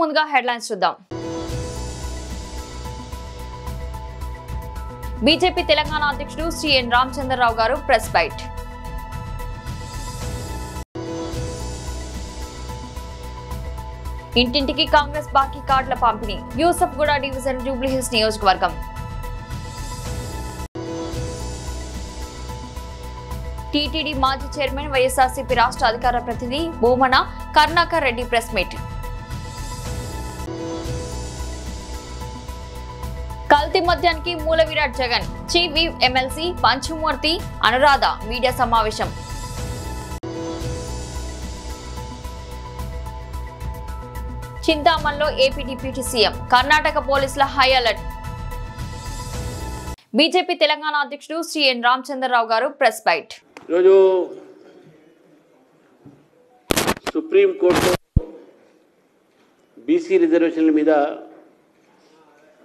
ముందుగా హెడ్లైన్స్ చూద్దాం. బీజేపీ తెలంగాణ అధ్యక్షుడు శ్రీ ఎన్ రామచంద్రరావు గారు ప్రెస్ బైట్. ఇంటింటికి కాంగ్రెస్ బాకీ కార్డుల పంపిణీ. యూసఫ్గూడ డివిజన్ జూబ్లీహిల్స్ నియోజకవర్గం. టీటీడీ మాజీ చైర్మన్ వైఎస్ఆర్సీపీ రాష్ట్ర అధికార ప్రతినిధి భూమన కరుణాకర్ రెడ్డి ప్రెస్ మీట్. కల్తీ మద్యానికి మూల విరాట్ Jagan. Chief whip MLC Panchamurthy Anuradha media సమావేశం. చింతామణిలో ఏపీ డిప్యూటీ సీఎం. కర్ణాటక పోలీసుల హై అలర్ట్. బీజేపీ తెలంగాణ అధ్యక్షుడు శ్రీ ఎన్ రామచంద్రరావు గారు ప్రెస్ బైట్. ఈరోజు సుప్రీంకోర్టులో బీసీ రిజర్వేషన్ల మీద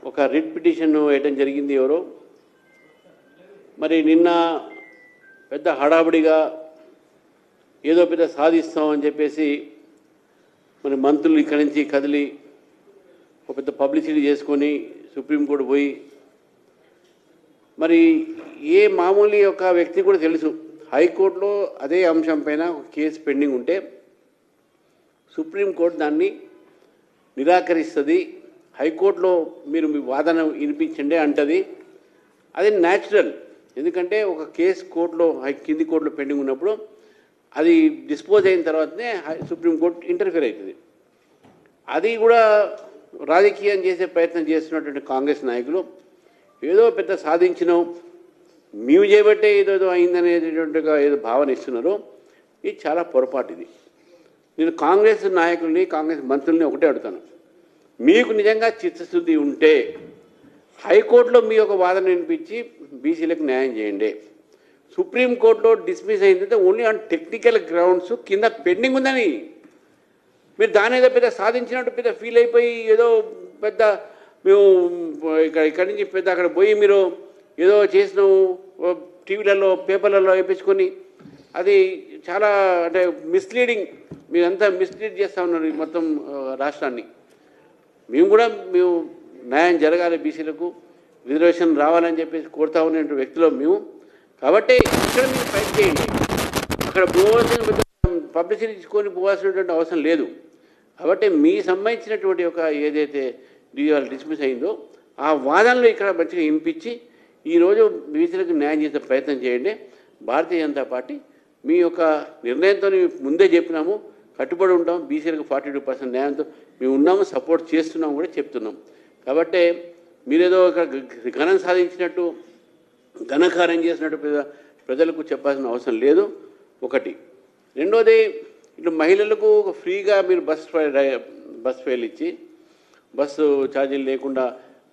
ఒక రిట్ పిటిషన్ వేయడం జరిగింది. ఎవరో మరి నిన్న పెద్ద హడావుడిగా ఏదో పెద్ద సాధిస్తామని చెప్పేసి మరి మంత్రులు ఇక్కడి నుంచి కదిలి ఒక పెద్ద పబ్లిసిటీ చేసుకొని సుప్రీంకోర్టు పోయి మరి ఏ మామూలు ఒక వ్యక్తి కూడా తెలుసు హైకోర్టులో అదే అంశం పైన ఒక కేసు పెండింగ్ ఉంటే సుప్రీంకోర్టు దాన్ని నిరాకరిస్తుంది. హైకోర్టులో మీరు మీ వాదన వినిపించండి అంటది. అది న్యాచురల్. ఎందుకంటే ఒక కేసు కోర్టులో కింది కోర్టులో పెండింగ్ ఉన్నప్పుడు అది డిస్పోజ్ అయిన తర్వాతనే సుప్రీంకోర్టు ఇంటర్ఫియర్ అవుతుంది. అది కూడా రాజకీయం చేసే ప్రయత్నం చేస్తున్నటువంటి కాంగ్రెస్ నాయకులు ఏదో పెద్ద సాధించినాం మేము చేయబట్టే ఏదో అయిందనేటటువంటిగా ఏదో భావన ఇస్తున్నారు. ఇది చాలా పొరపాటు. ఇది నేను కాంగ్రెస్ నాయకుల్ని కాంగ్రెస్ మంత్రుల్ని ఒకటే అడుగుతాను, మీకు నిజంగా చిత్తశుద్ధి ఉంటే హైకోర్టులో మీ యొక్క వాదన వినిపించి బీసీలకు న్యాయం చేయండి. సుప్రీంకోర్టులో డిస్మిస్ అయిందంటే ఓన్లీ ఆన్ టెక్నికల్ గ్రౌండ్స్ కింద పెండింగ్ ఉందని మీరు దాని ఏదో పెద్ద సాధించినట్టు పెద్ద ఫీల్ అయిపోయి ఏదో పెద్ద మేము ఇక్కడి నుంచి పెద్ద అక్కడ పోయి మీరు ఏదో చేసినాము టీవీలలో పేపర్లలో వేయించుకొని అది చాలా అంటే మిస్లీడింగ్. మీరంతా మిస్లీడ్ చేస్తూ ఉన్నారు మొత్తం రాష్ట్రాన్ని. మేము న్యాయం జరగాలి, బీసీలకు రిజర్వేషన్ రావాలని చెప్పేసి కోరుతా ఉన్న వ్యక్తులు మేము. కాబట్టి ఇక్కడ మీరు ఫైట్ చేయండి. అక్కడ పోవాల్సిన పబ్లిసిటీ ఇచ్చుకొని పోవాల్సినటువంటి అవసరం లేదు. కాబట్టి మీ సంబంధించినటువంటి ఒక ఏదైతే డిస్మిస్ అయిందో ఆ వాదనలు ఇక్కడ మంచిగా వినిపించి ఈరోజు బీసీలకు న్యాయం చేసే ప్రయత్నం చేయండి. భారతీయ జనతా పార్టీ మీ యొక్క నిర్ణయంతో ముందే చెప్పినాము, కట్టుబడి ఉంటాం. బీసీలకు 42% న్యాయంతో మేము ఉన్నాము, సపోర్ట్ చేస్తున్నాము కూడా చెప్తున్నాం. కాబట్టి మీరేదో ఇక్కడ ఘనం సాధించినట్టు ఘనకార్యం చేసినట్టు ప్రజలకు చెప్పాల్సిన అవసరం లేదు. ఒకటి. రెండోది, ఇటు మహిళలకు ఫ్రీగా మీరు బస్ ఫేర్లు ఇచ్చి బస్సు ఛార్జీలు లేకుండా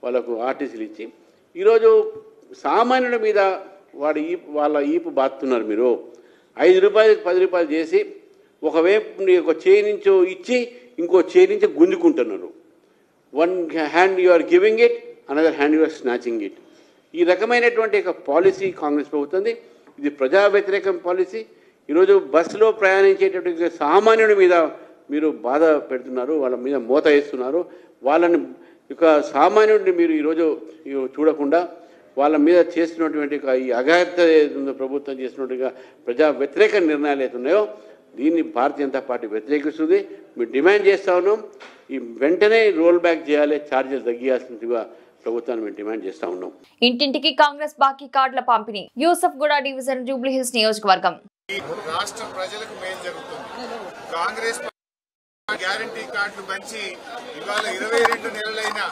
వాళ్ళకు ఆర్టీసీలు ఇచ్చి ఈరోజు సామాన్యుల మీద వాళ్ళ ఈపు బాతున్నారు. మీరు 5 రూపాయలకు 10 రూపాయలు చేసి ఒకవైపు ఒక చేయి నుంచి ఇచ్చి ఇంకో చేయి నుంచి గుంజుకుంటున్నారు. One hand you are giving it, another hand you are snatching it. ఈ రకమైనటువంటి ఒక పాలసీ కాంగ్రెస్ ప్రభుత్వంది. ఇది ప్రజా వ్యతిరేకం పాలసీ. ఈరోజు బస్సులో ప్రయాణించేటటువంటి సామాన్యుడి మీద మీరు బాధ పెడుతున్నారు, వాళ్ళ మీద మోత వేస్తున్నారు. వాళ్ళని ఇక సామాన్యుడిని మీరు ఈరోజు చూడకుండా వాళ్ళ మీద చేస్తున్నటువంటి ఈ అఘాయిత్య ప్రభుత్వం చేస్తున్నట్టుగా ప్రజా వ్యతిరేక నిర్ణయాలు అవుతున్నాయో దీన్ని భారతీయ జనతా పార్టీ వ్యతిరేకిస్తుంది. మేము డిమాండ్ చేస్తూ ఉన్నాం, ఈ వెంటనే రోల్ బ్యాక్ చేయాలి, ఛార్జీలు తగ్గియాల్సిందిగా ప్రభుత్వాన్ని మేము డిమాండ్ చేస్తూ ఉన్నాం. ఇంటింటికి కాంగ్రెస్ బాకీ కార్డుల పంపిణీ. యూసఫ్గూడ డివిజన్ జూబ్లీహిల్స్ నియోజకవర్గం. రాష్ట్ర ప్రజలకు మేలు జరుగుతుంది. కాంగ్రెస్ గ్యారంటీ కార్డులు మంచి ఇవాళ 22 నెలలైనా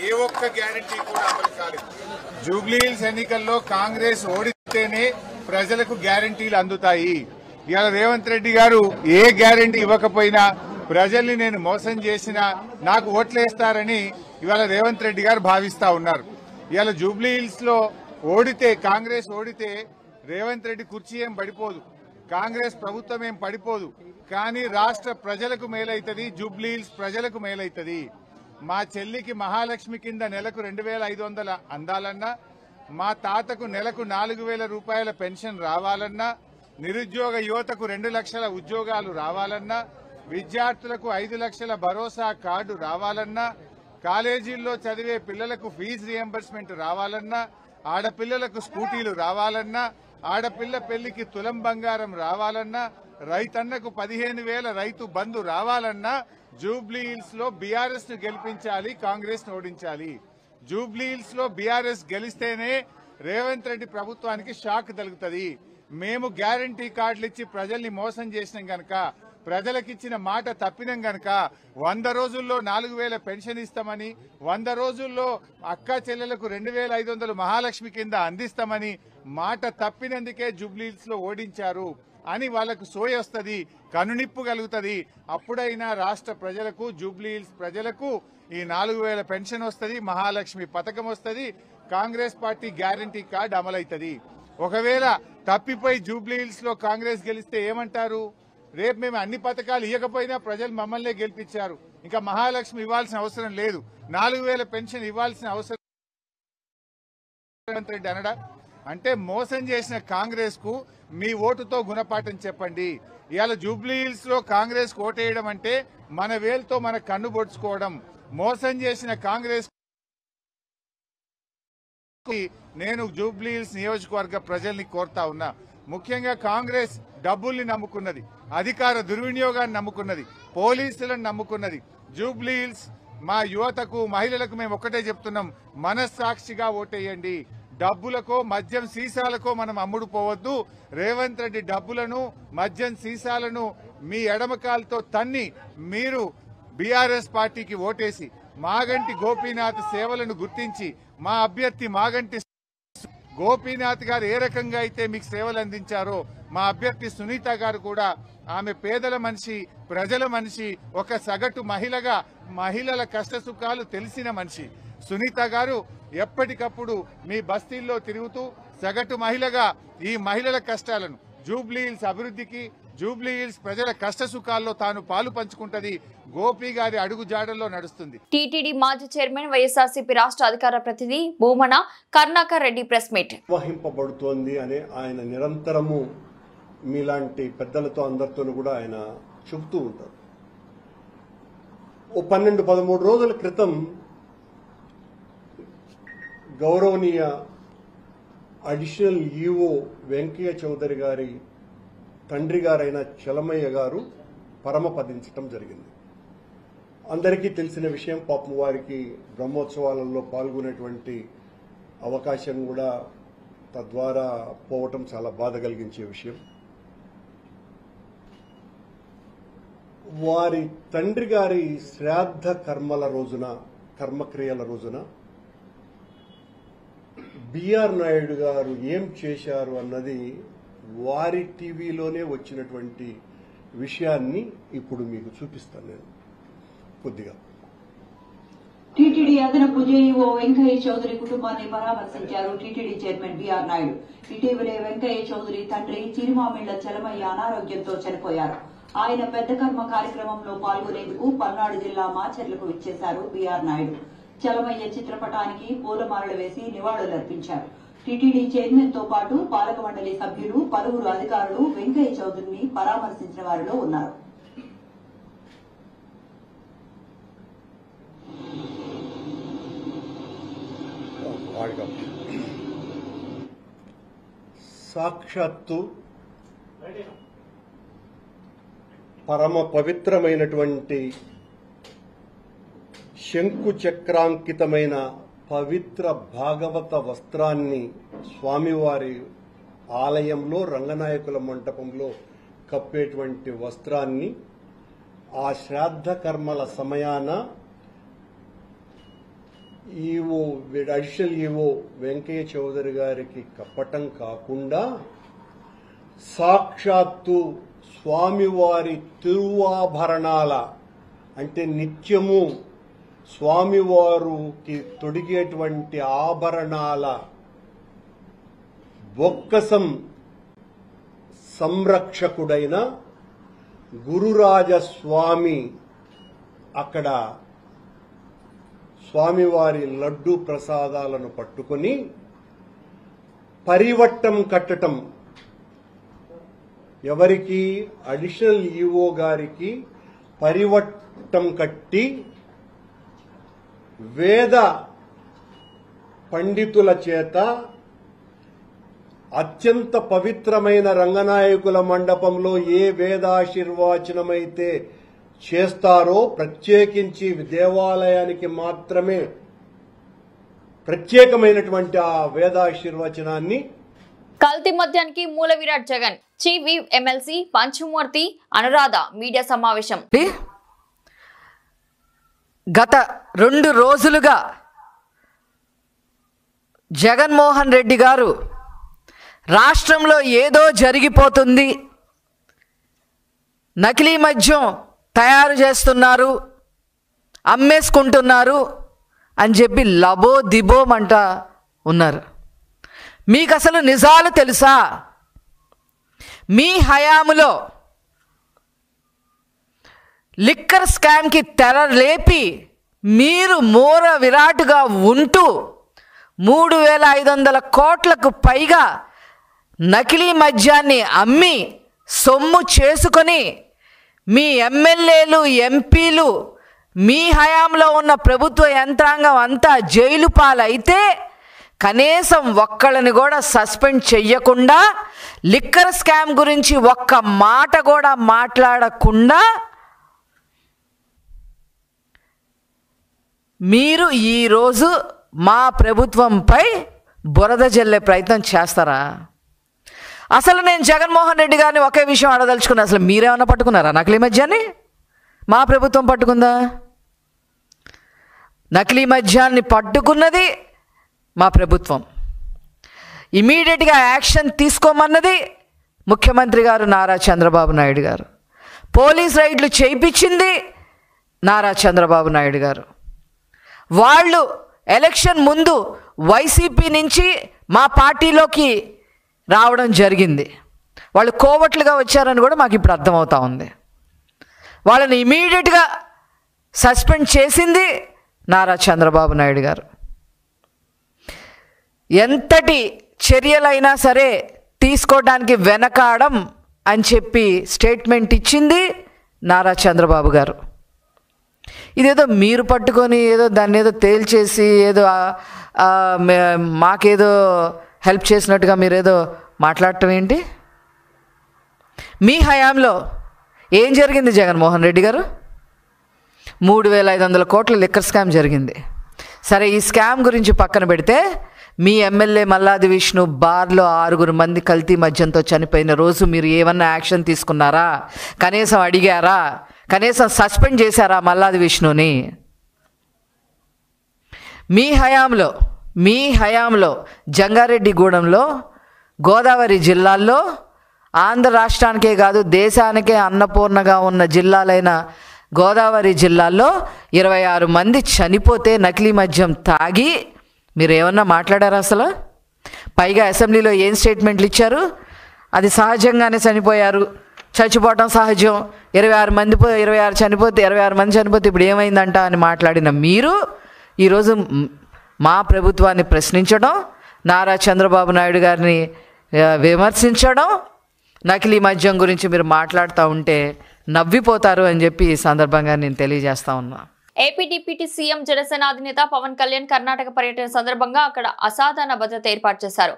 ఏ ఒక్క గ్యారంటీ కూడా అమలు కాలేదు. జూబ్లీహిల్స్ ఎన్నికల్లో కాంగ్రెస్ ఓడితేనే ప్రజలకు గ్యారంటీలు అందుతాయి. ఇవాళ రేవంత్ రెడ్డి గారు ఏ గ్యారంటీ ఇవ్వకపోయినా ప్రజల్ని నేను మోసం చేసినా నాకు ఓట్లేస్తారని ఇవాళ రేవంత్ రెడ్డి గారు భావిస్తా ఉన్నారు. ఇవాళ జూబ్లీహిల్స్ లో కాంగ్రెస్ ఓడితే రేవంత్ రెడ్డి కుర్చీ ఏం పడిపోదు, కాంగ్రెస్ ప్రభుత్వం ఏం పడిపోదు. కానీ రాష్ట్ర ప్రజలకు మేలైతుంది, జూబ్లీహిల్స్ ప్రజలకు మేలైతుంది. మా చెల్లికి మహాలక్ష్మి కింద నెలకు 2500 అందాలన్నా, మా తాతకు నెలకు 4000 రూపాయల పెన్షన్ రావాలన్నా, నిరుద్యోగ యువతకు 2 లక్షల ఉద్యోగాలు రావాలన్నా, విద్యార్థులకు 5 లక్షల భరోసా కార్డు రావాలన్నా, కాలేజీల్లో చదివే పిల్లలకు ఫీజు రియంబర్స్మెంట్ రావాలన్నా, ఆడపిల్లలకు స్కూటీలు రావాలన్నా, ఆడపిల్ల పెళ్లికి తులం బంగారం రావాలన్నా, రైతన్నకు 15,000 రైతు బంధు రావాలన్నా జూబ్లీ హిల్స్ లో బీఆర్ఎస్ ను గెలిపించాలి, కాంగ్రెస్ ను ఓడించాలి. జూబ్లీ హిల్స్ లో బీఆర్ఎస్ గెలిస్తేనే రేవంత్ రెడ్డి ప్రభుత్వానికి షాక్ తగులుతుంది. మేము గ్యారంటీ కార్డులు ఇచ్చి ప్రజల్ని మోసం చేసినాం గనక, ప్రజలకిచ్చిన మాట తప్పినాం గనక 100 రోజుల్లో 4,000 పెన్షన్ ఇస్తామని, 100 రోజుల్లో అక్క చెల్లెలకు 2,500 మహాలక్ష్మి కింద అందిస్తామని మాట తప్పినందుకే జూబ్లీహిల్స్ లో ఓడించారు అని వాళ్లకు సోయ వస్తుంది, కనునిప్పు కలుగుతుంది. అప్పుడైనా రాష్ట్ర ప్రజలకు, జూబ్లీహిల్స్ ప్రజలకు ఈ 4,000 పెన్షన్ వస్తుంది, మహాలక్ష్మి పథకం వస్తుంది, కాంగ్రెస్ పార్టీ గ్యారంటీ కార్డు అమలవుతుంది. ఒకవేళ తప్పిపోయి జూబ్లీహిల్స్ లో కాంగ్రెస్ గెలిస్తే ఏమంటారు? రేపు మేము అన్ని పథకాలు ఇవ్వకపోయినా ప్రజలు మమ్మల్నే గెలిపించారు, ఇంకా మహాలక్ష్మి ఇవ్వాల్సిన అవసరం లేదు, 4,000 పెన్షన్ ఇవ్వాల్సిన అవసరం రేవంత్ రెడ్డి అనడా? అంటే మోసం చేసిన కాంగ్రెస్ కు మీ ఓటుతో గుణపాఠం చెప్పండి. ఇవాళ జూబ్లీహిల్స్ లో కాంగ్రెస్ ఓటేయడం అంటే మన వేలుతో మన కన్ను పొడుచుకోవడం. మోసం చేసిన కాంగ్రెస్ నేను జూబ్లీహిల్స్ నియోజకవర్గ ప్రజల్ని కోరుతా ఉన్నా. ముఖ్యంగా కాంగ్రెస్ డబ్బుల్ని నమ్ముకున్నది, అధికార దుర్వినియోగాన్ని నమ్ముకున్నది, పోలీసులను నమ్ముకున్నది. జూబ్లీహిల్స్ మా యువతకు, మహిళలకు మేము ఒక్కటే చెప్తున్నాం, మనస్సాక్షిగా ఓటేయండి. డబ్బులకో మద్యం సీసాలకో మనం అమ్ముడు పోవద్దు. రేవంత్ రెడ్డి డబ్బులను, మద్యం సీసాలను మీ ఎడమకాలతో తన్ని మీరు బీఆర్ఎస్ పార్టీకి ఓటేసి మాగంటి గోపీనాథ్ సేవలను గుర్తించి మా అభ్యర్థి మాగంటి గోపీనాథ్ గారు ఏ రకంగా అయితే మీకు సేవలు అందించారో మా అభ్యర్థి సునీత గారు కూడా, ఆమె పేదల మనిషి, ప్రజల మనిషి, ఒక సగటు మహిళగా మహిళల కష్టసుఖాలు తెలిసిన మనిషి. సునీత గారు ఎప్పటికప్పుడు మీ బస్తీల్లో తిరుగుతూ సగటు మహిళగా ఈ మహిళల కష్టాలను, జూబ్లీహిల్స్ అభివృద్ధికి, జూబ్లీహిల్స్ ప్రజల కష్టసుఖాల్లో తాను పాలు పంచుకుంటది. గోపి గారి అడుగు జాడల్లో నడుస్తుంది. టీటీడీ మాజీ చైర్మన్, వైఎస్ఆర్సీపీ రాష్ట్ర అధికార ప్రతినిధి భూమన కరుణాకర్ రెడ్డి ప్రెస్ మీట్ నిర్వహింపబడుతోంది అనే ఆయన నిరంతరము మీలాంటి పెద్దలతో అందరితోనూ కూడా ఆయన చెబుతూ ఉంటారు. ఓ 12-13 రోజుల క్రితం గౌరవనీయ అడిషనల్ ఈఓ వెంకయ్య చౌదరి గారి తండ్రి గారైన చలమయ్య గారు పరమపదించటం జరిగింది. అందరికీ తెలిసిన విషయం. పాపం వారికి బ్రహ్మోత్సవాలలో పాల్గొనేటువంటి అవకాశం కూడా తద్వారా పోవటం చాలా బాధ కలిగించే విషయం. వారి తండ్రి గారి శ్రాద్ధ కర్మక్రియల రోజున బిఆర్ నాయుడు గారు ఏం చేశారు అన్నది వారి టీవీలోనే వచ్చినటువంటి విషయాన్ని ఇప్పుడు మీకు చూపిస్తాను నేను కొద్దిగా. టీటీడీ అదనపు జేఈఓ వెంకయ్య చౌదరి కుటుంబాన్ని పరామర్శించారు టీటీడీ చైర్మన్ బీఆర్ నాయుడు. ఇటీవలే వెంకయ్య చౌదరి తండ్రి చిరుమామిళ్ల చలమయ్య అనారోగ్యంతో చనిపోయారు. ఆయన పెద్ద కర్మ కార్యక్రమంలో పాల్గొనేందుకు పల్నాడు జిల్లా మాచర్లకు విచ్చేశారు బీఆర్ నాయుడు. చలమయ్య చిత్రపటానికి పూలమాలలు వేసి నివాళులర్పించారు. టీటీడీ చైర్మన్ తో పాటు పాలక మండలి సభ్యులు, పలువురు అధికారులు వెంకయ్య చౌదరిని పరామర్శించిన వారిలో ఉన్నారు. సాక్షాత్తు పరమ పవిత్రమైనటువంటి శంకు చక్రాంకితమైన పవిత్ర భాగవత వస్త్రాన్ని స్వామివారి ఆలయంలో రంగనాయకుల మంటపంలో కప్పేటువంటి వస్త్రాన్ని ఆ శ్రాద్ధ కర్మల సమయాన అడిషనల్ ఈవో వెంకయ్య చౌదరి గారికి కప్పటం కాకుండా సాక్షాత్తు స్వామివారి తిరువాభరణాల అంటే నిత్యము స్వామివారికి తొడిగేటువంటి ఆభరణాల బొక్కసం సంరక్షకుడైన గురురాజస్వామి అక్కడ స్వామివారి లడ్డూ ప్రసాదాలను పట్టుకొని పరివట్టం కట్టటం, ఎవరికి? అడిషనల్ ఈఓ గారికి పరివట్టం కట్టి వేద పండితుల చేత అత్యంత పవిత్రమైన రంగనాయకుల మండపంలో ఏ వేదాశీర్వచనమైతే చేస్తారో ప్రత్యేకించి దేవాలయానికి మాత్రమే ప్రత్యేకమైనటువంటి ఆ వేదాశీర్వచనాన్ని కల్తీ మద్యానికి మూల విరాట్ Jagan chief MLC Panchamurthy Anuradha media సమావేశం. గత 2 రోజులుగా జగన్మోహన్ రెడ్డి గారు రాష్ట్రంలో ఏదో జరిగిపోతుంది, నకిలీ మద్యం తయారు చేస్తున్నారు, అమ్మేసుకుంటున్నారు అని చెప్పి లబో దిబోమంట ఉన్నారు. మీకు అసలు నిజాలు తెలుసా? మీ హయాములో లిక్కర్ స్కామ్కి తెర లేపి మీరు మూల విరాటుగా ఉంటూ 3,500 కోట్లకు పైగా నకిలీ మద్యాన్ని అమ్మి సొమ్ము చేసుకొని మీ ఎమ్మెల్యేలు ఎంపీలు మీ హయాంలో ఉన్న ప్రభుత్వ యంత్రాంగం అంతా జైలు పాలైతే కనీసం ఒక్కళ్ళని కూడా సస్పెండ్ చెయ్యకుండా లిక్కర్ స్కామ్ గురించి ఒక్క మాట కూడా మాట్లాడకుండా మీరు ఈరోజు మా ప్రభుత్వంపై బురద జల్లే ప్రయత్నం చేస్తారా? అసలు నేను జగన్మోహన్ రెడ్డి గారిని ఒకే విషయం అడదలుచుకున్నా, అసలు మీరేమన్నా పట్టుకున్నారా నకిలీ మద్యాన్ని? మా ప్రభుత్వం పట్టుకుందా? నకిలీ మద్యాన్ని పట్టుకున్నది మా ప్రభుత్వం. ఇమీడియట్గా యాక్షన్ తీసుకోమన్నది ముఖ్యమంత్రి గారు నారా చంద్రబాబు నాయుడు గారు. పోలీస్ రైడ్లు చేయించింది నారా చంద్రబాబు నాయుడు గారు. వాళ్ళు ఎలక్షన్ ముందు వైసీపీ నుంచి మా పార్టీలోకి రావడం జరిగింది. వాళ్ళు కోవట్లుగా వచ్చారని కూడా మాకు ఇప్పుడు అర్థమవుతా ఉంది. వాళ్ళని ఇమీడియట్గా సస్పెండ్ చేసింది నారా చంద్రబాబు నాయుడు గారు. ఎంతటి చర్యలైనా సరే తీసుకోవడానికి వెనకాడం అని చెప్పి స్టేట్మెంట్ ఇచ్చింది నారా చంద్రబాబు గారు. ఇదేదో మీరు పట్టుకొని ఏదో దాన్ని ఏదో తేల్చేసి ఏదో మాకేదో హెల్ప్ చేసినట్టుగా మీరేదో మాట్లాడటం ఏంటి? మీ హయాంలో ఏం జరిగింది జగన్మోహన్ రెడ్డి గారు? 3,500 కోట్ల లిక్కర్ స్కామ్ జరిగింది. సరే, ఈ స్కామ్ గురించి పక్కన పెడితే మీ ఎమ్మెల్యే మల్లాది విష్ణు బార్లో 6 మంది కల్తీ మద్యంతో చనిపోయిన రోజు మీరు ఏమన్నా యాక్షన్ తీసుకున్నారా? కనీసం అడిగారా? కనీసం సస్పెండ్ చేశారా మల్లాది విష్ణుని? మీ హయాంలో జంగారెడ్డిగూడెంలో గోదావరి జిల్లాల్లో ఆంధ్ర రాష్ట్రానికే కాదు దేశానికే అన్నపూర్ణగా ఉన్న జిల్లాలైన గోదావరి జిల్లాల్లో 26 మంది చనిపోతే నకిలీ మద్యం తాగి మీరు ఏమన్నా మాట్లాడారా అసలు? పైగా అసెంబ్లీలో ఏం స్టేట్మెంట్లు ఇచ్చారు? అది సహజంగానే చనిపోయారు, చచ్చిపోవటం సహజం, 26 మంది చనిపోతే ఇప్పుడు ఏమైందంట అని మాట్లాడిన మీరు ఈరోజు మా ప్రభుత్వాన్ని ప్రశ్నించడం, నారా చంద్రబాబు నాయుడు గారిని విమర్శించడం, నకిలీ మద్యం గురించి మీరు మాట్లాడుతూ ఉంటే నవ్విపోతారు అని చెప్పి ఈ సందర్భంగా నేను తెలియజేస్తా ఉన్నా. ఏపీ డిప్యూటీ సీఎం జనసేన అధినేత పవన్ కళ్యాణ్ కర్ణాటక పర్యటన సందర్భంగా అక్కడ అసాధారణ భద్రత ఏర్పాటు చేశారు.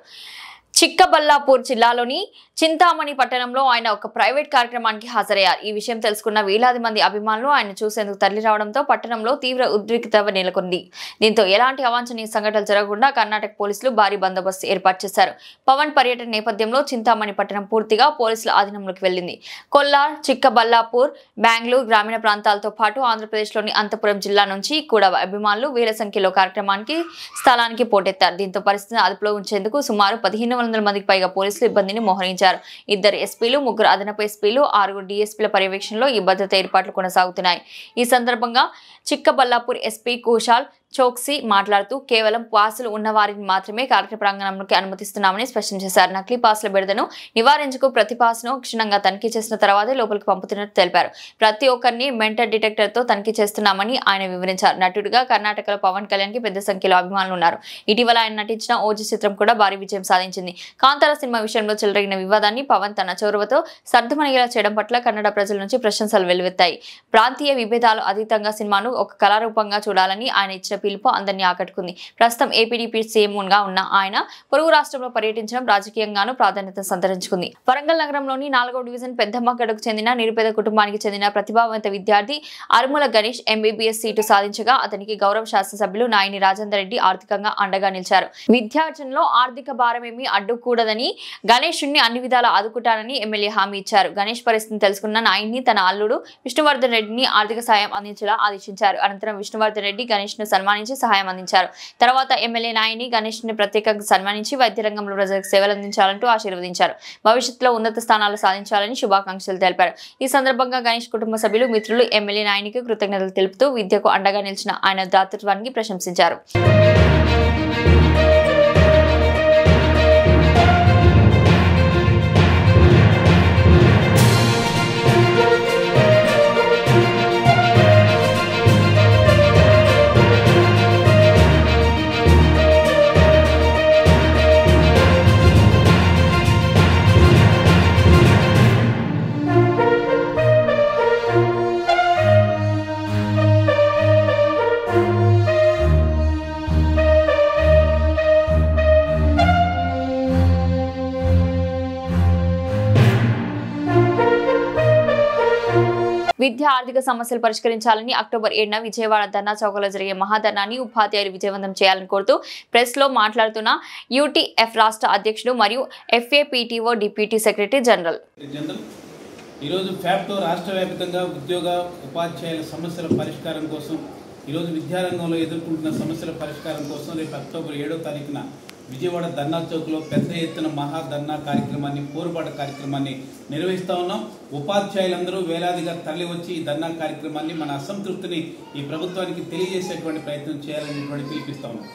చిక్కబల్లాపూర్ జిల్లాలోని చింతామణి పట్టణంలో ఆయన ఒక ప్రైవేట్ కార్యక్రమానికి హాజరయ్యారు. ఈ విషయం తెలుసుకున్న వేలాది మంది అభిమానులు ఆయన చూసేందుకు తరలి రావడంతో పట్టణంలో తీవ్ర ఉద్రిక్తత నెలకొంది. దీంతో ఎలాంటి అవాంఛనీయ సంఘటనలు జరగకుండా కర్ణాటక పోలీసులు భారీ బందోబస్తు ఏర్పాటు చేశారు. పవన్ పర్యటన నేపథ్యంలో చింతామణి పట్టణం పూర్తిగా పోలీసుల ఆధీనంలోకి వెళ్లింది. కొల్లార్, చిక్కబల్లాపూర్, బెంగళూరు గ్రామీణ ప్రాంతాలతో పాటు ఆంధ్రప్రదేశ్లోని అనంతపురం జిల్లా నుంచి కూడా అభిమానులు వేల సంఖ్యలో కార్యక్రమానికి స్థలానికి పోటెత్తారు. దీంతో పరిస్థితిని అదుపులో ఉంచేందుకు సుమారు 1,500 మందికి పైగా పోలీసులు ఇబ్బందిని మోహరించారు. 2 ఎస్పీలు, 3 అదనపు ఎస్పీలు, 6 డీఎస్పీల పర్యవేక్షణలో ఈ భద్రత ఏర్పాట్లు కొనసాగుతున్నాయి. ఈ సందర్భంగా చిక్కబల్లాపూర్ ఎస్పీ కుశాల్ చోక్సీ మాట్లాడుతూ కేవలం పాసులు ఉన్న వారిని మాత్రమే కార్యక్రమ ప్రాంగణంలోకి అనుమతిస్తున్నామని స్పష్టం చేశారు. నకిలీ పాసుల బెడదను నివారించుకు ప్రతి పాసును క్షుణ్ణంగా తనిఖీ చేసిన తర్వాతే లోపలికి పంపుతున్నట్టు తెలిపారు. ప్రతి ఒక్కరిని మెంటల్ డిటెక్టర్ తో తనిఖీ చేస్తున్నామని ఆయన వివరించారు. నటుడిగా కర్ణాటకలో పవన్ కళ్యాణ్ కి పెద్ద సంఖ్యలో అభిమానులు ఉన్నారు. ఇటీవల ఆయన నటించిన ఓజీ చిత్రం కూడా భారీ విజయం సాధించింది. కాంతార సినిమా విషయంలో చెలరేగిన వివాదాన్ని పవన్ తన చొరవతో సర్దుమణిగేలా చేయడం పట్ల కన్నడ ప్రజల నుంచి ప్రశంసలు వెల్లువెత్తాయి. ప్రాంతీయ విభేదాలు అతీతంగా సినిమాను ఒక కళారూపంగా చూడాలని ఆయన ఇచ్చిన పిలుపు అందరినీ ఆకట్టుకుంది. ప్రస్తుతం ఏపీడీపీ సీఎంగా ఉన్న ఆయన పొరుగు రాష్ట్రంలో పర్యటించడం రాజకీయంగానూ ప్రాధాన్యత సంతరించుకుంది. వరంగల్ నగరంలోని 4వ డివిజన్ పెద్దమ్మగడకు చెందిన నిరుపేద కుటుంబానికి చెందిన ప్రతిభావంత విద్యార్థి అరుముల గణేష్ ఎంబీబీఎస్ సీటు సాధించగా అతనికి గౌరవ శాసనసభ్యులు నాయని రాజేందర్ రెడ్డి ఆర్థికంగా అండగా నిలిచారు. విద్యార్జనలో ఆర్థిక భారమేమీ అడ్డుకూడదని గణేష్ని అన్ని విధాలా ఆదుకుంటానని ఎమ్మెల్యే హామీ ఇచ్చారు. గణేష్ పరిస్థితిని తెలుసుకున్న నాయని తన అల్లుడు విష్ణువర్ధన్ రెడ్డిని ఆర్థిక సాయం అందించేలా ఆదేశించారు. అనంతరం విష్ణువర్ధన్ రెడ్డి గణేష్ ను సన్మానించి సహాయం అందించారు. తర్వాత ఎమ్మెల్యే నాయని గణేష్ ని ప్రత్యేకంగా సన్మానించి వైద్య రంగంలో ప్రజలకు సేవలు అందించాలంటూ ఆశీర్వదించారు. భవిష్యత్తులో ఉన్నత స్థానాలు సాధించాలని శుభాకాంక్షలు తెలిపారు. ఈ సందర్భంగా గణేష్ కుటుంబ సభ్యులు, మిత్రులు ఎమ్మెల్యే నాయనికి కృతజ్ఞతలు తెలుపుతూ విద్యకు అండగా నిలిచిన ఆయన దాతృత్వానికి ప్రశంసించారు. విద్య ఆర్థిక సమస్యలు పరిష్కరించాలని అక్టోబర్ 7న విజయవాడ ధర్నా చౌకలో జరిగే మహాధర్నాన్ని ఉపాధ్యాయులు విజయవంతం చేయాలని కోరుతూ ప్రెస్ లో మాట్లాడుతున్న యూటీఎఫ్ రాష్ట్ర అధ్యక్షుడు మరియు ఎఫ్ఏపీటీఓ డిప్యూటీ సెక్రటరీ జనరల్. ఈరోజు ఫ్యాప్టో రాష్ట్ర వ్యాప్తంగా ఉద్యోగ ఉపాధ్యాయుల సమస్యల పరిష్కారం కోసం, ఈరోజు విద్యారంగంలో ఎదుర్కొంటున్న సమస్యల పరిష్కారం కోసం రేపు అక్టోబర్ 7వ తారీఖున విజయవాడ ధర్నా చౌక్లో పెద్ద ఎత్తున మహాధర్నా కార్యక్రమాన్ని, పోరుబాట కార్యక్రమాన్ని నిర్వహిస్తూ ఉన్నాం. ఉపాధ్యాయులందరూ వేలాదిగా తరలి వచ్చి ఈ ధర్నా కార్యక్రమాన్ని, మన అసంతృప్తిని ఈ ప్రభుత్వానికి తెలియజేసేటువంటి ప్రయత్నం చేయాలనేటువంటి పిలిపిస్తా ఉన్నాం.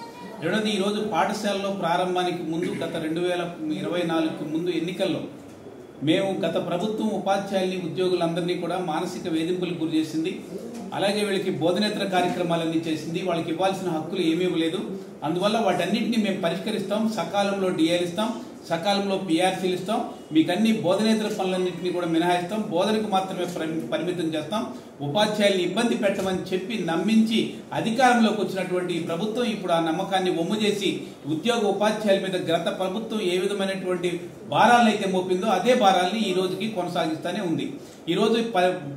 రెండోది, ఈరోజు పాఠశాలలో ప్రారంభానికి ముందు గత 2024కి ముందు ఎన్నికల్లో మేము గత ప్రభుత్వం ఉపాధ్యాయుల్ని, ఉద్యోగులందరినీ కూడా మానసిక వేధింపులకు గురి చేసింది. అలాగే వీళ్ళకి బోధనేతర కార్యక్రమాలన్నీ చేసింది. వాళ్ళకి ఇవ్వాల్సిన హక్కులు ఏమేమి లేదు. అందువల్ల వాటన్నింటినీ మేము పరిష్కరిస్తాం. సకాలంలో డిఏలు ఇస్తాం, సకాలంలో పిఆర్సీలు ఇస్తాం. మీకు అన్ని బోధనేతర పనులన్నింటినీ కూడా మినహాయిస్తాం. బోధనకు మాత్రమే పరిమితం చేస్తాం. ఉపాధ్యాయుల్ని ఇబ్బంది పెట్టమని చెప్పి నమ్మించి అధికారంలోకి వచ్చినటువంటి ఈ ప్రభుత్వం ఇప్పుడు ఆ నమ్మకాన్ని వమ్ము చేసి ఉద్యోగ ఉపాధ్యాయుల మీద గత ప్రభుత్వం ఏ విధమైనటువంటి భారాలను అయితే మోపిందో అదే భారాల్ని ఈ రోజుకి కొనసాగిస్తూనే ఉంది. ఈ రోజు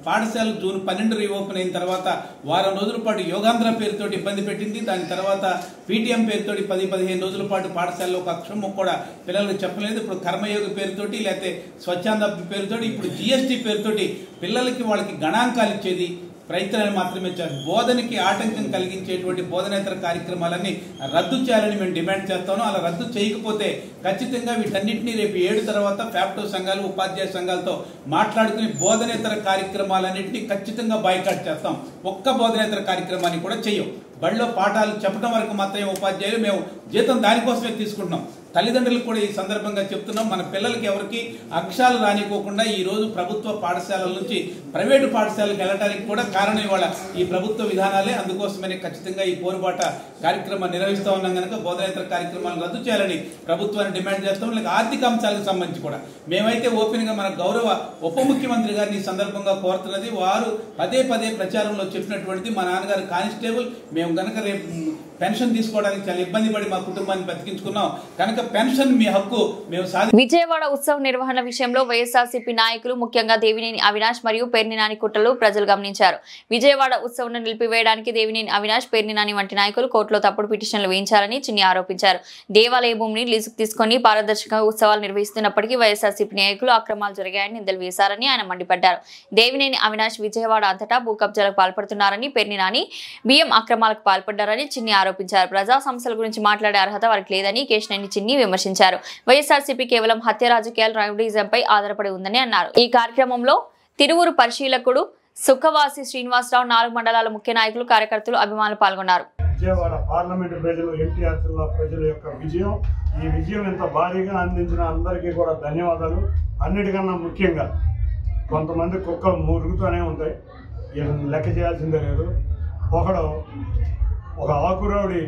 పాఠశాల జూన్ 12 రీఓపెన్ అయిన తర్వాత వారం రోజుల పాటు యోగాంధ్ర పేరుతోటి ఇబ్బంది పెట్టింది. దాని తర్వాత పీటీఎం పేరుతోటి 10-15 రోజుల పాటు పాఠశాలలో ఒక అక్షరం కూడా పిల్లలకు చెప్పలేదు. ఇప్పుడు కర్మయోగి పేరుతోటి, లేకపోతే స్వచ్ఛంద పేరుతోటి, ఇప్పుడు జిఎస్టీ పేరుతోటి పిల్లలకి వాళ్ళకి గణాంకాలు ఇచ్చేది ప్రయత్నాలు మాత్రమే చేస్తారు. బోధనకి ఆటంకం కలిగించేటువంటి బోధనేతర కార్యక్రమాలన్నీ రద్దు చేయాలని మేము డిమాండ్ చేస్తాను. అలా రద్దు చేయకపోతే ఖచ్చితంగా వీటన్నింటినీ రేపు 7 తర్వాత ఫ్యాప్టో సంఘాలు, ఉపాధ్యాయ సంఘాలతో మాట్లాడుకుని బోధనేతర కార్యక్రమాలన్నింటినీ ఖచ్చితంగా బాయ్కాట్ చేస్తాం. ఒక్క బోధనేతర కార్యక్రమాన్ని కూడా చెయ్యం. బడిలో పాఠాలు చెప్పడం వరకు మాత్రమే ఉపాధ్యాయులు, మేము జీతం దానికోసమే తీసుకుంటున్నాం. తల్లిదండ్రులకు కూడా ఈ సందర్భంగా చెప్తున్నాం, మన పిల్లలకి ఎవరికి అక్షరాలు రానికోకుండా ఈ రోజు ప్రభుత్వ పాఠశాలల నుంచి ప్రైవేటు పాఠశాలకు వెళ్ళడానికి కూడా కారణం ఇవాళ ఈ ప్రభుత్వ విధానాలే. అందుకోసమనే ఖచ్చితంగా ఈ పోరుబాట కార్యక్రమాన్ని నిర్వహిస్తూ ఉన్నాం కనుక బోధనేతర కార్యక్రమాలను రద్దు చేయాలని ప్రభుత్వాన్ని డిమాండ్ చేస్తాం. లేక ఆర్థిక అంశాలకు సంబంధించి కూడా మేమైతే ఓపెన్ గా మన గౌరవ ఉప ముఖ్యమంత్రి గారిని ఈ సందర్భంగా కోరుతున్నది, వారు పదే ప్రచారంలో చెప్పినటువంటిది, మా నాన్నగారు కానిస్టేబుల్, మేము గనక రేపు పెన్షన్ తీసుకోవడానికి చాలా ఇబ్బంది పడి మా కుటుంబాన్ని బతికించుకున్నాం కనుక పెన్షన్ మీ హక్కు మేము విజయవాడ ఉత్సవ నిర్వహణ విషయంలో వైఎస్ఆర్సీపీ నాయకులు, ముఖ్యంగా దేవినేని అవినాష్ మరియు పేర్నినాని కుట్రలు ప్రజలు గమనించారు. విజయవాడ ఉత్సవం నిలిపివేయడానికి దేవినేని అవినాష్, పేర్నినాని వంటి నాయకులు కోర్టులో తప్పుడు పిటిషన్లు వేయించారని చిన్ని ఆరోపించారు. దేవాలయ భూమిని లీజుకు తీసుకుని పారదర్శకంగా ఉత్సవాలు నిర్వహిస్తున్నప్పటికీ వైఎస్ఆర్సీపీ నాయకులు అక్రమాలు జరిగాయని నిందలు వేశారని ఆయన మండిపడ్డారు. దేవినేని అవినాష్ విజయవాడ అంతటా భూ కబ్జాలకు పాల్పడుతున్నారని, పేర్నినాని బియ్యం అక్రమాలకు పాల్పడ్డారని చిన్ని ఆరోపించారు. ప్రజా సమస్యల గురించి మాట్లాడే అర్హత వారికి లేదని కేశినేని చిన్ని విమర్శించారు. వైఎస్ఆర్సీపీ కేవలం హత్య రాజకీయాలు, రౌడీజంపై ఆధారపడి ఉందని అన్నారు. ఈ కార్యక్రమంలో తిరువురు పరిశీలకుడు సుఖవాసి శ్రీనివాసరావు, 4 మండలాల ముఖ్య నాయకులు, కార్యకర్తలు, అభిమానులు పాల్గొన్నారు. విజయవాడ పార్లమెంటు ప్రజలు, ఎన్టీఆర్ జిల్లా ప్రజల యొక్క విజయం, ఈ విజయం ఇంత భారీగా అందించిన అందరికీ కూడా ధన్యవాదాలు. అన్నిటికన్నా ముఖ్యంగా కొంతమంది కుక్కలు మురుగుతూనే ఉంటాయి, లెక్క చేయాల్సిందే లేదు. ఒక ఆకురౌడి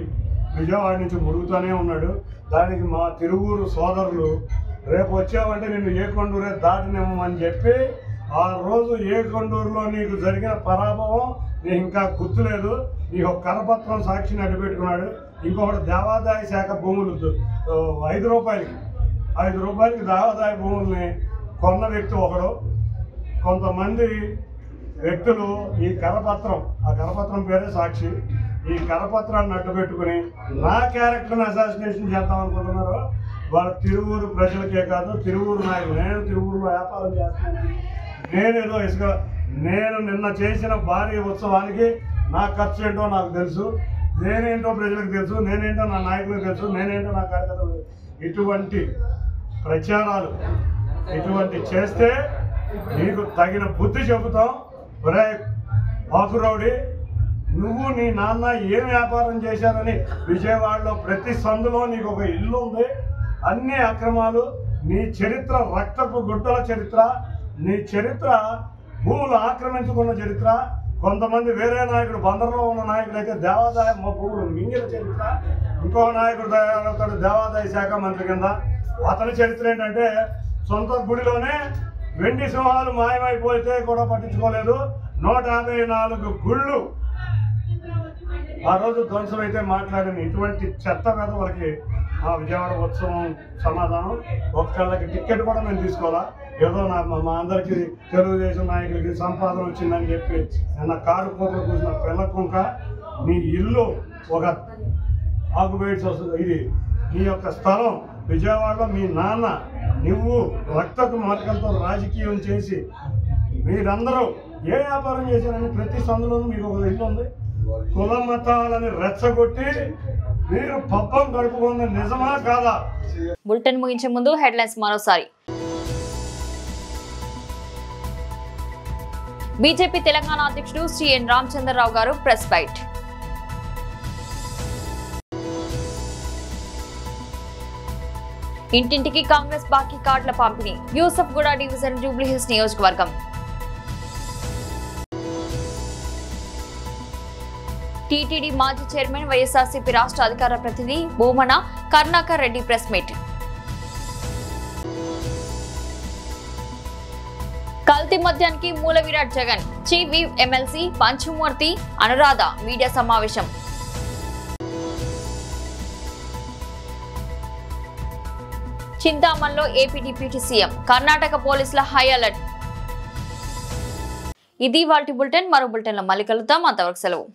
విజయవాడ నుంచి మురుగుతూనే ఉన్నాడు. దానికి మా తిరువూరు సోదరులు రేపు వచ్చావంటే నిన్ను ఏ కొండూరే దాటినివ్వమని చెప్పి ఆ రోజు ఏ కొండూరులో నీకు జరిగిన పరాభవం నీకు ఇంకా గుర్తులేదు. నీకు ఒక కరపత్రం సాక్షిని అడ్డుపెట్టుకున్నాడు. ఇంకొకటి దేవాదాయ శాఖ భూములు 5 రూపాయలకి దేవాదాయ భూముల్ని కొన్న వ్యక్తి ఒకడు. కొంతమంది వ్యక్తులు ఈ కరపత్రం, ఆ కరపత్రం పేరే సాక్షి, ఈ కరపత్రాన్ని అడ్డుపెట్టుకుని నా క్యారెక్టర్ని అసాసినేషన్ చేద్దాం అనుకుంటున్నారు. వాళ్ళ తిరువూరు ప్రజలకే కాదు, తిరువూరు నాయకులు. నేను తిరువూరులో వ్యాపారం చేస్తున్నాను. నేనేదో నేను నిన్న చేసిన భారీ ఉత్సవానికి నా ఖర్చు ఏంటో నాకు తెలుసు, నేనేంటో ప్రజలకు తెలుసు, నేనేంటో నా నాయకులకు తెలుసు, నేనేంటో నా కార్యకర్తలకు. ఇటువంటి ప్రచారాలు ఇటువంటి చేస్తే నీకు తగిన బుద్ధి చెబుతాం. ఒరే ఆకురౌడి, నువ్వు నీ నాన్న ఏం వ్యాపారం చేశారని విజయవాడలో ప్రతి సందులో నీకు ఒక ఇల్లు ఉంది. అన్ని అక్రమాలు, నీ చరిత్ర రక్తపు గుడ్డల చరిత్ర, నీ చరిత్ర భూములు ఆక్రమించుకున్న చరిత్ర. కొంతమంది వేరే నాయకుడు, బందర్లో ఉన్న నాయకుడు అయితే దేవాదాయ భూములు మింగిన చరిత్ర. ఇంకో నాయకుడు తయారవుతాడు దేవాదాయ శాఖ మంత్రి కింద. అతని చరిత్ర ఏంటంటే సొంత గుడిలోనే వెండి సింహాలు మాయమైపోతే కూడా పట్టించుకోలేదు. 154 గుళ్ళు ఆ రోజు ధ్వంసమైతే మాట్లాడిన ఇటువంటి చెత్త మీద వాళ్ళకి మా విజయవాడ ఉత్సవం సమాధానం. ఒక్కళ్ళకి టికెట్ కూడా మేము తీసుకోవాలా. ఏదో మా అందరికీ తెలుగుదేశం నాయకులకి సంపాదన వచ్చిందని చెప్పి నిన్న కారు కోట్లు కూసిన పిల్లకుంక నీ ఇల్లు ఒక ఆక్యుపైడ్స్ వస్తుంది. ఇది నీ యొక్క స్థలం విజయవాడలో. మీ నాన్న నువ్వు రక్తపు మార్గంతో రాజకీయం చేసి మీరందరూ ఏ వ్యాపారం చేశారని ప్రతి సందులోనూ మీకు ఒక ఇల్లు ఉంది. కుల మతాలని రెచ్చగొట్టి మీరు పబ్బం గడుపుకున్న నిజమా కాదా? బులెటిన్ ముగించే ముందు హెడ్లైన్స్ మరోసారి. బీజేపీ తెలంగాణ అధ్యక్షుడు శ్రీ ఎన్ రామచంద్రరావు గారు ప్రెస్ బైట్. ఇంటింటికి కాంగ్రెస్ బాకీ కార్డుల పంపిణీ. యూసఫ్గూడ డివిజన్ జూబ్లీహిల్స్ నియోజకవర్గం. టీటీడీ మాజీ చైర్మన్ వైఎస్ఆర్సీపీ రాష్ట్ర అధికార ప్రతినిధి భూమన కరుణాకర్ రెడ్డి ప్రెస్ మీట్. కల్తీ మద్యానికి మూల విరాట్ Jagan. Chief whip MLC Panchamurthy Anuradha media సమావేశం. చింతామణిలో ఏపీ డిప్యూటీ సీఎం. కర్ణాటక పోలీసుల హై అలర్ట్. ఇది వాటి బులెటిన్. మరో బులెటిన్లో మళ్ళీ కలుద్దాం. అంతవరకు సెలవు.